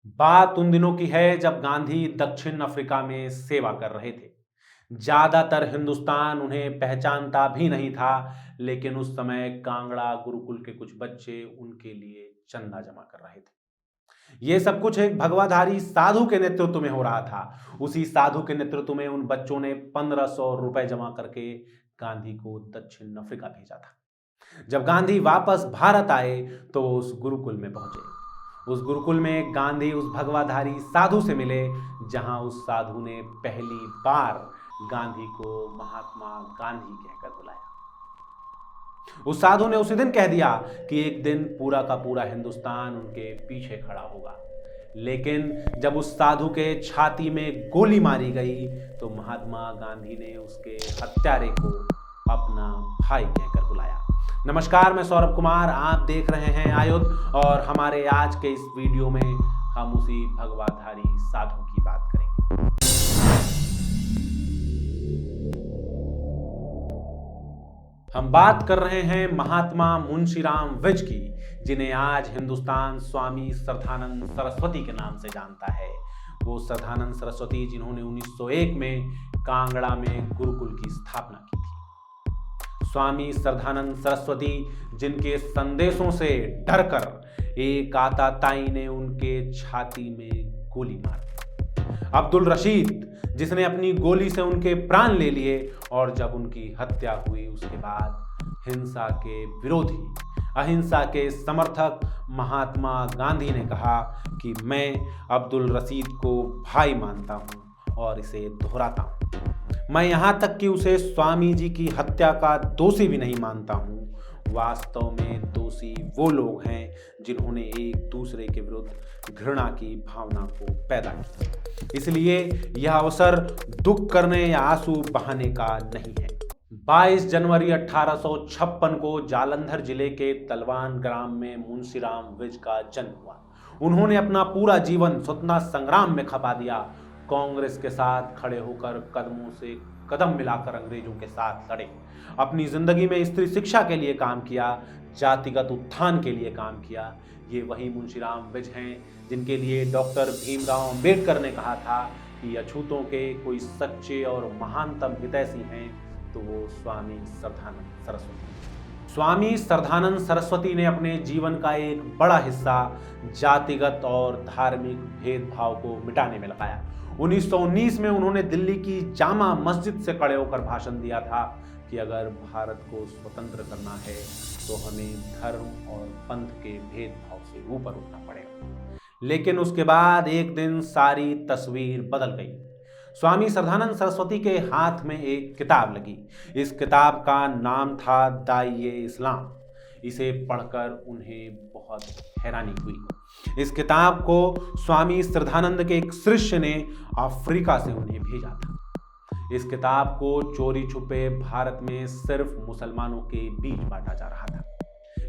बात उन दिनों की है जब गांधी दक्षिण अफ्रीका में सेवा कर रहे थे। ज्यादातर हिंदुस्तान उन्हें पहचानता भी नहीं था, लेकिन उस समय कांगड़ा गुरुकुल के कुछ बच्चे उनके लिए चंदा जमा कर रहे थे। ये सब कुछ एक भगवाधारी साधु के नेतृत्व में हो रहा था। उसी साधु के नेतृत्व में उन बच्चों ने 1500 रुपए जमा करके गांधी को दक्षिण अफ्रीका भेजा था। जब गांधी वापस भारत आए तो वो उस गुरुकुल में पहुंचे। उस गुरुकुल में गांधी उस भगवाधारी साधु से मिले, जहां उस साधु ने पहली बार गांधी को महात्मा गांधी कहकर बुलाया। उस साधु ने उसी दिन कह दिया कि एक दिन पूरा का पूरा हिंदुस्तान उनके पीछे खड़ा होगा। लेकिन जब उस साधु के छाती में गोली मारी गई तो महात्मा गांधी ने उसके हत्यारे को अपना भाई कहकर बुलाया। नमस्कार, मैं सौरभ कुमार, आप देख रहे हैं आयुध, और हमारे आज के इस वीडियो में हम उसी भगवाधारी साधु की बात करेंगे। हम बात कर रहे हैं महात्मा मुंशीराम विज की, जिन्हें आज हिंदुस्तान स्वामी श्रद्धानंद सरस्वती के नाम से जानता है। वो श्रद्धानंद सरस्वती जिन्होंने 1901 में कांगड़ा में गुरुकुल की स्थापना की थी। स्वामी श्रद्धानंद सरस्वती जिनके संदेशों से डरकर एक आताताई ने उनके छाती में गोली मार दी। अब्दुल रशीद जिसने अपनी गोली से उनके प्राण ले लिए, और जब उनकी हत्या हुई उसके बाद हिंसा के विरोधी, अहिंसा के समर्थक महात्मा गांधी ने कहा कि मैं अब्दुल रशीद को भाई मानता हूं और इसे दोहराता हूं। मैं यहां तक कि उसे स्वामी जी की हत्या का दोषी भी नहीं मानता हूं। वास्तव में दोषी वो लोग हैं जिन्होंने एक दूसरे के विरुद्ध घृणा की भावना को पैदा किया। इसलिए यह अवसर दुख करने या आंसू बहाने का नहीं है। 22 जनवरी 1856 को जालंधर जिले के तलवान ग्राम में मुंशीराम विज का जन्म हुआ। उन्होंने अपना पूरा जीवन स्वतंत्रता संग्राम में खपा दिया। कांग्रेस के साथ खड़े होकर कदमों से कदम मिलाकर अंग्रेजों के साथ लड़े। अपनी जिंदगी में स्त्री शिक्षा के लिए काम किया, जातिगत उत्थान के लिए काम किया। ये वही मुंशीराम विज हैं जिनके लिए डॉक्टर भीमराव अंबेडकर ने कहा था कि अछूतों के कोई सच्चे और महानतम हितैषी हैं तो वो स्वामी श्रद्धानंद सरस्वती। स्वामी श्रद्धानंद सरस्वती ने अपने जीवन का एक बड़ा हिस्सा जातिगत और धार्मिक भेदभाव को मिटाने में लगाया। 1919 में उन्होंने दिल्ली की जामा मस्जिद से खड़े होकर भाषण दिया था कि अगर भारत को स्वतंत्र करना है तो हमें धर्म और पंथ के भेदभाव से ऊपर उठना पड़ेगा। लेकिन उसके बाद एक दिन सारी तस्वीर बदल गई। स्वामी श्रद्धानंद सरस्वती के हाथ में एक किताब लगी। इस किताब का नाम था दाइए इस्लाम। इसे पढ़कर उन्हें बहुत हैरानी हुई। इस किताब को स्वामी श्रद्धानंद के एक शिष्य ने अफ्रीका से उन्हें भेजा था। इस किताब को चोरी छुपे भारत में सिर्फ मुसलमानों के बीच बांटा जा रहा था।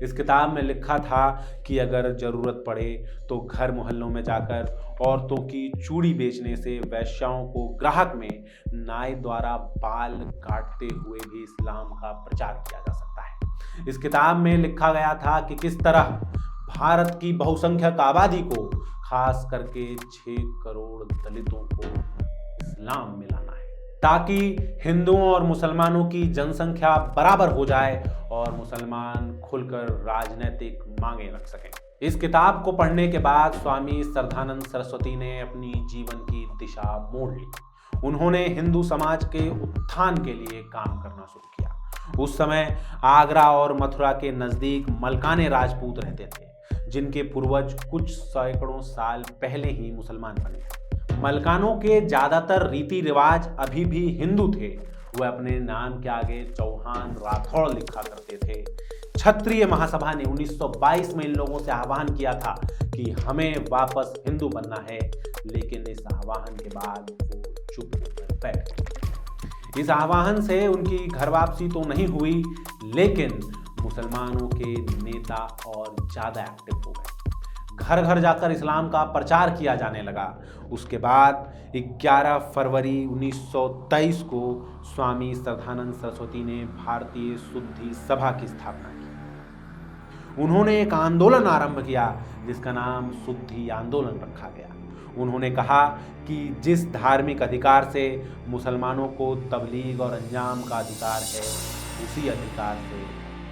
इस किताब में लिखा था कि अगर जरूरत पड़े तो घर मोहल्लों में जाकर औरतों की चूड़ी बेचने से वैश्याओं को ग्राहक में नाई द्वारा बाल काटते हुए भी इस्लाम का प्रचार किया जा सकता है। इस किताब में लिखा गया था कि किस तरह भारत की बहुसंख्यक आबादी को, खास करके 6 करोड़ दलितों को इस्लाम में लाना है ताकि हिंदुओं और मुसलमानों की जनसंख्या बराबर हो जाए और मुसलमान खुलकर राजनीतिक मांगे रख सकें। इस किताब को पढ़ने के बाद स्वामी श्रद्धानंद सरस्वती ने अपनी जीवन की दिशा मोड़ ली। उन्होंने हिंदू समाज के उत्थान के लिए काम करना शुरू किया। उस समय आगरा और मथुरा के नजदीक मलकाने राजपूत रहते थे, जिनके पूर्वज कुछ सैकड़ों साल पहले ही मुसलमान बने थे। मलकानों के ज्यादातर रीति रिवाज अभी भी हिंदू थे। वह अपने नाम के आगे चौहान राठौड़ लिखा करते थे। क्षत्रिय महासभा ने 1922 में इन लोगों से आह्वान किया था कि हमें वापस हिंदू बनना है, लेकिन इस आह्वान के बाद वो चुप होकर बैठ गए। इस आह्वान से उनकी घर वापसी तो नहीं हुई, लेकिन मुसलमानों के नेता और ज्यादा एक्टिव हो गए। घर घर जाकर इस्लाम का प्रचार किया जाने लगा। उसके बाद 11 फरवरी 1923 को स्वामी श्रद्धानंद सरस्वती ने भारतीय शुद्धि सभा की स्थापना की। उन्होंने एक आंदोलन आरंभ किया जिसका नाम शुद्धि आंदोलन रखा गया। उन्होंने कहा कि जिस धार्मिक अधिकार से मुसलमानों को तबलीग और अंजाम का अधिकार है, उसी अधिकार से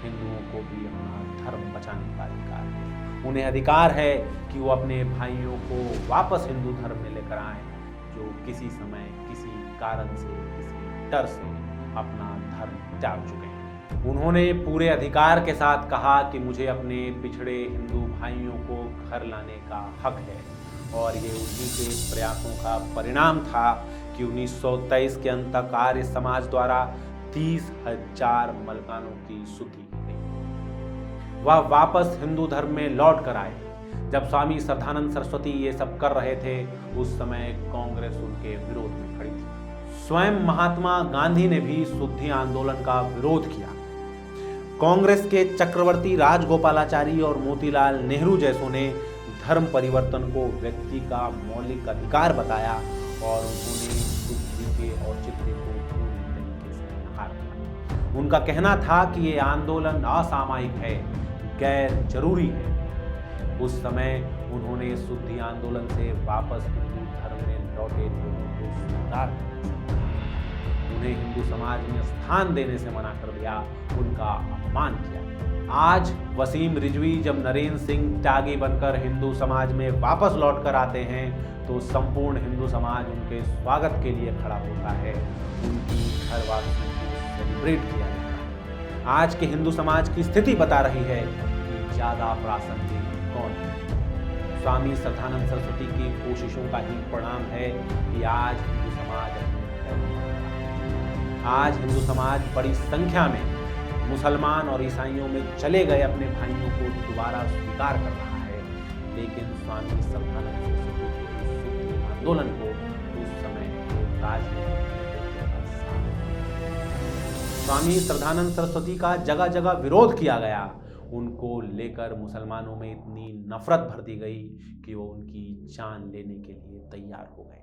हिंदुओं को भी अपना धर्म बचाने का अधिकार है। उन्हें अधिकार है कि वो अपने भाइयों को वापस हिंदू धर्म में लेकर आएं, जो किसी समय किसी कारण से, किसी डर से अपना धर्म त्याग चुके हैं। उन्होंने पूरे अधिकार के साथ कहा कि मुझे अपने पिछड़े हिंदू भाइयों को घर लाने का हक है, और ये उन्हीं के प्रयासों का परिणाम था कि 1923 के अंत तक आर्य समाज द्वारा 30,000 मलकानों की शुद्धि की गई। वह वापस हिंदू धर्म में लौट कर आए। जब स्वामी श्रद्धानंद सरस्वती ये सब कर रहे थे, उस समय कांग्रेस उनके विरोध में खड़ी थी। स्वयं महात्मा गांधी ने भी शुद्धि आंदोलन का विरोध किया। कांग्रेस के चक्रवर्ती राजगोपालाचारी और मोतीलाल नेहरू जैसों ने धर्म परिवर्तन को व्यक्ति का मौलिक अधिकार बताया, और उन्होंने शुद्धि के औचित्य को पूरी तरीके से नकार दिया। उनका कहना था कि ये आंदोलन असामयिक है, गैर जरूरी है। उस समय उन्होंने शुद्धि आंदोलन से वापस हिंदू धर्म में लौटे लोगों को स्वीकार किया। उन्हें हिंदू समाज में स्थान देने से मना कर दिया, उनका अपमान किया। आज वसीम रिजवी जब नरेंद्र सिंह त्यागी बनकर हिंदू समाज में वापस लौट कर आते हैं, तो संपूर्ण हिंदू समाज उनके स्वागत के लिए खड़ा होता है। उनकी घर वापसी को सेलिब्रेट किया जाता है। आज के हिंदू समाज की स्थिति बता रही है कि ज्यादा प्रासंगिक कौन है। स्वामी श्रद्धानंद सरस्वती की कोशिशों का ही परिणाम है कि आज हिंदू समाज आज हिंदू समाज बड़ी संख्या में मुसलमान और ईसाइयों में चले गए अपने भाइयों को दोबारा स्वीकार कर रहा है। लेकिन स्वामी श्रद्धानंद सरस्वती के शुद्धि आंदोलन को उस समय स्वामी श्रद्धानंद सरस्वती का जगह जगह विरोध किया गया। उनको लेकर मुसलमानों में इतनी नफरत भर दी गई कि वो उनकी जान लेने के लिए तैयार हो गए।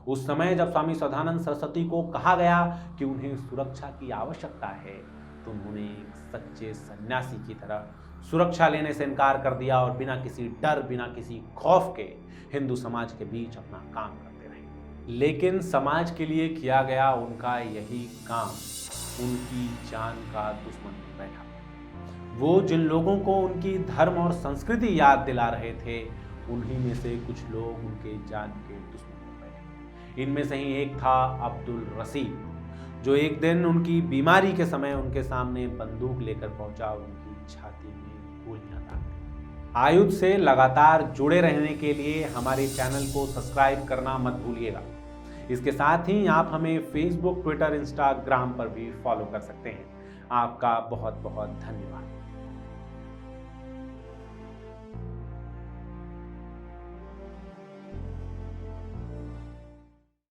उस समय जब स्वामी श्रद्धानंद सरस्वती को कहा गया कि उन्हें सुरक्षा की आवश्यकता है, तो उन्होंने एक सच्चे सन्यासी की तरह सुरक्षा लेने से इनकार कर दिया और बिना किसी डर, बिना किसी खौफ के हिंदू समाज के बीच अपना काम करते रहे। लेकिन समाज के लिए किया गया उनका यही काम उनकी जान का दुश्मन बन बैठा। वो जिन लोगों को उनकी धर्म और संस्कृति याद दिला रहे थे, उन्हीं में से कुछ लोग उनके जान के दुश्मन बन बैठे। इनमें से ही एक था अब्दुल रशीद, जो एक दिन उनकी बीमारी के समय उनके सामने बंदूक लेकर पहुंचा और उनकी छाती में गोलियां दाग। आयुध से लगातार जुड़े रहने के लिए हमारे चैनल को सब्सक्राइब करना मत भूलिएगा। इसके साथ ही आप हमें फेसबुक, ट्विटर, इंस्टाग्राम पर भी फॉलो कर सकते हैं। आपका बहुत बहुत धन्यवाद।